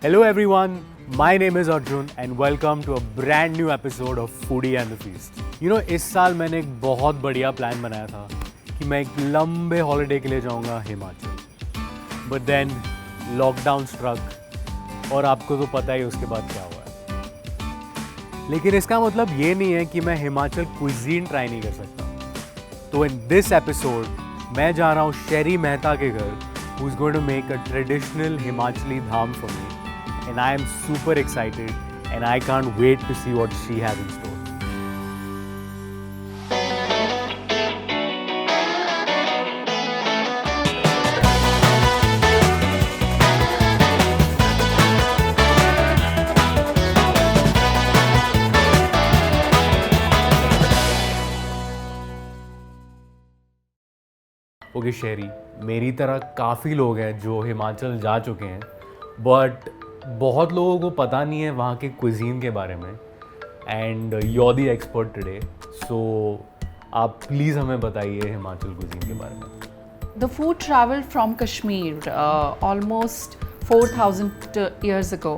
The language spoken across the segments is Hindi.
Hello everyone, my name is Arjun and welcome to a brand new episode of Foodie and the Feast. You know, इस साल मैंने एक बहुत बढ़िया प्लान बनाया था कि मैं एक लंबे हॉलिडे के लिए जाऊंगा Himachal. But then lockdown struck और आपको तो पता ही उसके बाद क्या हुआ है. लेकिन इसका मतलब ये नहीं है कि मैं हिमाचल कुजीन ट्राई नहीं कर सकता. तो इन दिस एपिसोड मैं जा रहा हूँ शेरी मेहता के घर, who is going to make a traditional Himachali dham for me. And I am super excited and I can't wait to see what she has in store. Okay शेरी, मेरी तरह काफ़ी लोग हैं जो हिमाचल जा चुके हैं, बट बहुत लोगों को पता नहीं है वहाँ के क्विजीन के बारे में. And you are the expert today, so आप प्लीज़ हमें बताइए हिमाचल क्विजीन के बारे में. The food traveled from Kashmir almost 4,000 years ago,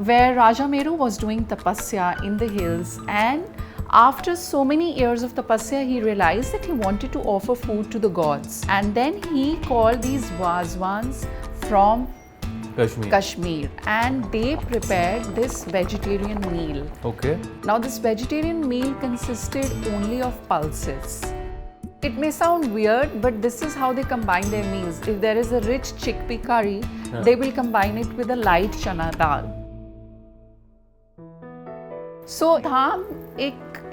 where Raja Meru was doing tapasya in the hills, and after so many years of tapasya, he realized that he wanted to offer food to the gods, and then he called these wazwans from Kashmir, and they prepared this vegetarian meal. Okay. Now this vegetarian meal consisted only of pulses. It may sound weird, but this is how they combine their meals. If there is a rich chickpea curry, they will combine it with a light chana dal. So धाम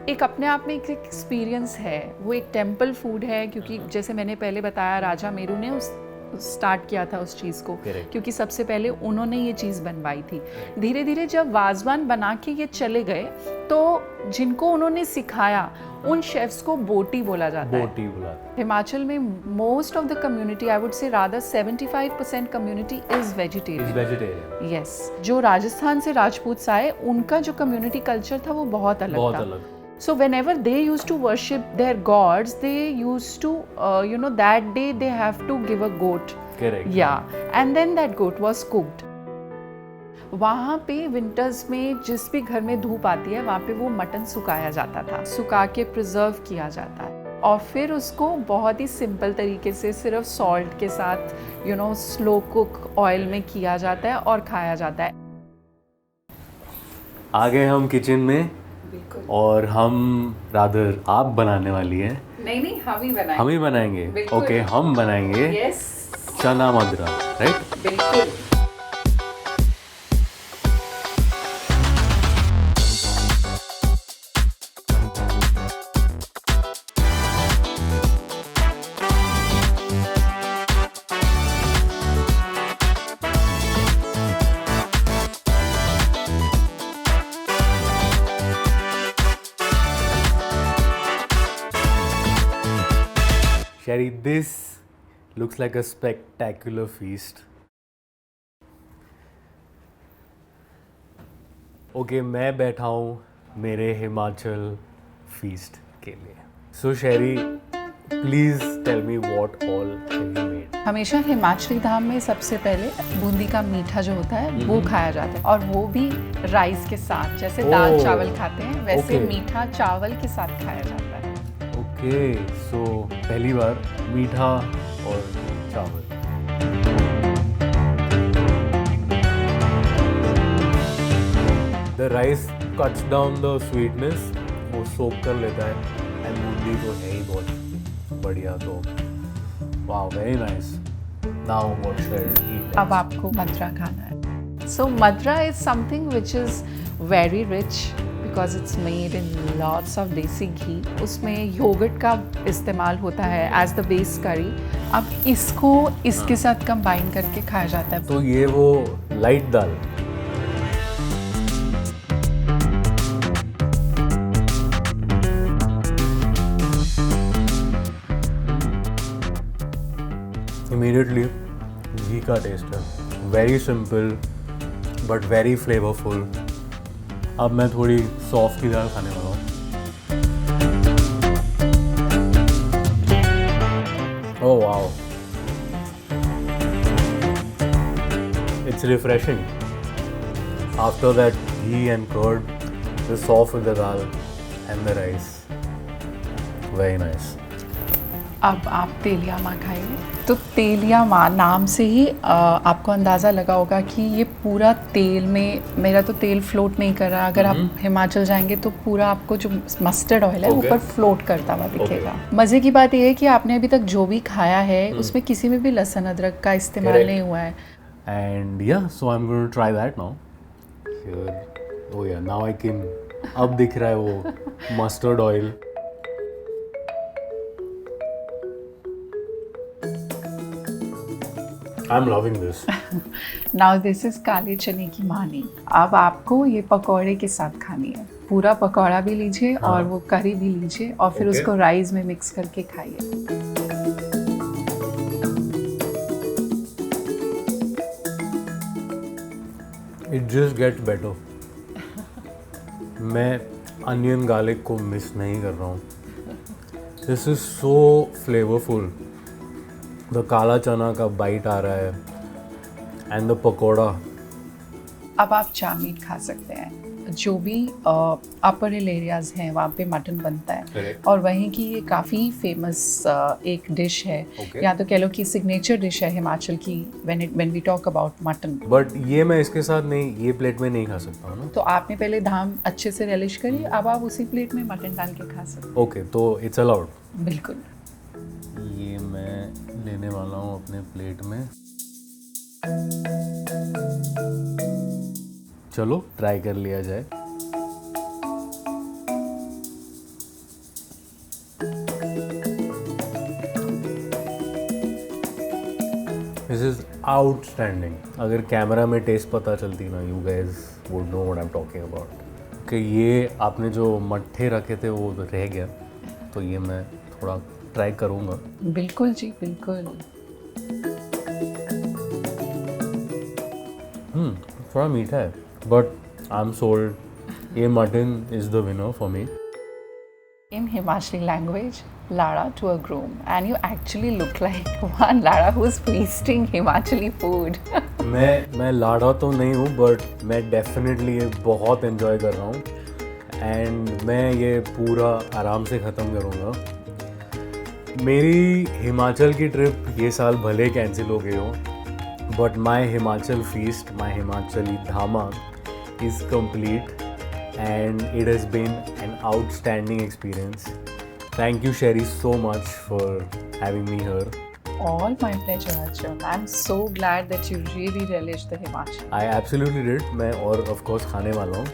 एक अपने आप में एक एक्सपीरियंस है. वो एक टेम्पल फूड है, क्योंकि जैसे मैंने पहले बताया, राजा मेरू ने उस स्टार्ट किया था उस चीज़ को. क्योंकि सबसे पहले उन्होंने ये चीज़ बनवाई थी. धीरे धीरे जब वाजवान बना के ये चले गए, तो जिनको उन्होंने सिखाया उन शेफ्स को बोटी बोला जाता है. बोटी बोला. हिमाचल में most of the community, I would say rather 75% community is vegetarian. Yes. जो राजस्थान से राजपूत आए, उनका जो कम्युनिटी कल्चर था वो बहुत अलग था. So whenever they used to worship their gods, they used to, that day they have to give a goat. Correct. Yeah, and then that goat was cooked. वहाँ पे विंटर्स में जिस भी घर में धूप आती है, वहाँ पे वो मटन सुखाया जाता था. सुखा के प्रिजर्व किया जाता है और फिर उसको बहुत ही सिंपल तरीके से सिर्फ सॉल्ट के साथ स्लो कुक ऑयल में किया जाता है और खाया जाता है. आ गए हम किचन में और हम रादर आप बनाने वाली हैं. नहीं, हम ही बनाएंगे. ओके, हम बनाएंगे चना मदरा, राइट? बिल्कुल. Sherry, this looks like a spectacular feast. Okay, मैं बैठा हूँ मेरे हिमाचल फीस्ट के लिए. So Sherry, please tell me what all have you made. हमेशा हिमाचली धाम में सबसे पहले बूंदी का मीठा जो होता है वो खाया जाता है, और वो भी राइस के साथ. जैसे दाल चावल खाते हैं, वैसे मीठा चावल के साथ खाया जाता है. ओके, सो पहली बार मीठा और चावल. The rice cuts down the sweetness, वो सोक कर लेता है. एंड बूंदी तो है ही बहुत बढ़िया. तो wow, very nice. Now what shall we eat? अब आपको मद्रा खाना है. So madra is something which is very rich because it's made in lots of desi ghee. उसमें योगर्ट का इस्तेमाल होता है as the base curry. अब इसको इसके साथ कंबाइन करके खाया जाता है. तो ये वो लाइट दाल. Immediately घी का टेस्ट है. Very simple but very flavorful. अब मैं थोड़ी सौंफ की दाल खाने वाला हूँ. Oh wow, it's refreshing. After that, ghee and curd, just soft with the dal and the rice. Very nice. अब आप तेलिया माँ खाइए। तो तेलिया माँ नाम से ही आपको अंदाज़ा लगा होगा कि ये पूरा तेल में, मेरा तो तेल फ्लोट नहीं कर रहा। अगर आप हिमाचल जाएंगे तो पूरा आपको जो मस्टर्ड ऑयल है ऊपर फ्लोट करता हुआ दिखेगा। मज़े की बात यह है कि आपने अभी तक जो भी खाया है उसमें किसी में भी लहसुन अदरक का इस्तेमाल नहीं हुआ है। And yeah, so I'm going to try that now. Here, oh yeah, now I can. अब दिख रहा है वो mustard oil. I'm loving this. Now this is काले चने की मानी। अब आपको ये पकौड़े के साथ खानी है। पूरा पकौड़ा भी लीजिए और वो करी भी लीजिए और फिर उसको राइस में मिक्स करके खाइए। It just gets better. मैं अनियन गार्लिक को मिस नहीं कर रहा हूँ। This is so flavorful. The काला चना का बाइट आ रहा है and the पकौड़ा। अब आप चामीट खा सकते हैं। जो भी अपर हिल एरियाज़ हैं वहाँ पे मटन बनता है। Correct. और वहीं की ये काफ़ी फेमस एक डिश है। Okay. या तो कह लो कि सिग्नेचर डिश है हिमाचल की when we talk about mutton. But ये मैं इसके साथ नहीं, ये प्लेट में नहीं खा सकता हूँ ना। तो आपने पहले धाम अच्छे से रेलिश करी, अब आप उसी प्लेट में मटन डाल के खा सकते ओके, तो इट्स अलाउड। हैं। बिल्कुल। ये मैं लेने वाला हूँ अपने प्लेट में। चलो ट्राई कर लिया जाए। This is outstanding. अगर कैमरा में टेस्ट पता चलती ना, you guys would know what I am talking about. कि ये आपने जो मट्ठे रखे थे वो रह गया, तो ये मैं थोड़ा ट्राई करूँगा। बिल्कुल जी, बिल्कुल। थोड़ा मीठा है, बट आई एम सोल्ड। ये mutton is the winner for me. In Himachali language, Lara to a groom, and you actually look like one Lara who's feasting Himachali food. मैं लाड़ा तो नहीं हूँ, बट मैं डेफिनेटली ये बहुत एंजॉय कर रहा हूँ एंड मैं ये पूरा आराम से ख़त्म करूँगा। मेरी हिमाचल की ट्रिप ये साल भले कैंसिल हो गई हो, बट माई हिमाचल फीस्ट, माई हिमाचली धामा is complete and it has been an outstanding experience. Thank you, Sherry, so much for having me here. All my pleasure, Arjun. I'm so glad that you really relished the Himachal. I absolutely did. मैं और of course खाने वाला हूँ।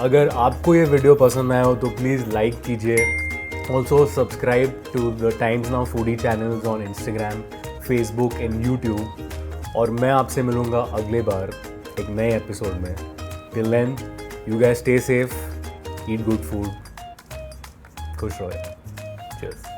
अगर आपको ये वीडियो पसंद आया हो तो प्लीज़ लाइक कीजिए। Also subscribe to the Times Now Foodie channels on Instagram, Facebook and YouTube. और मैं आपसे मिलूँगा अगले बार एक नए एपिसोड में। Till then, you guys stay safe, eat good food, खुश रहो। Cheers.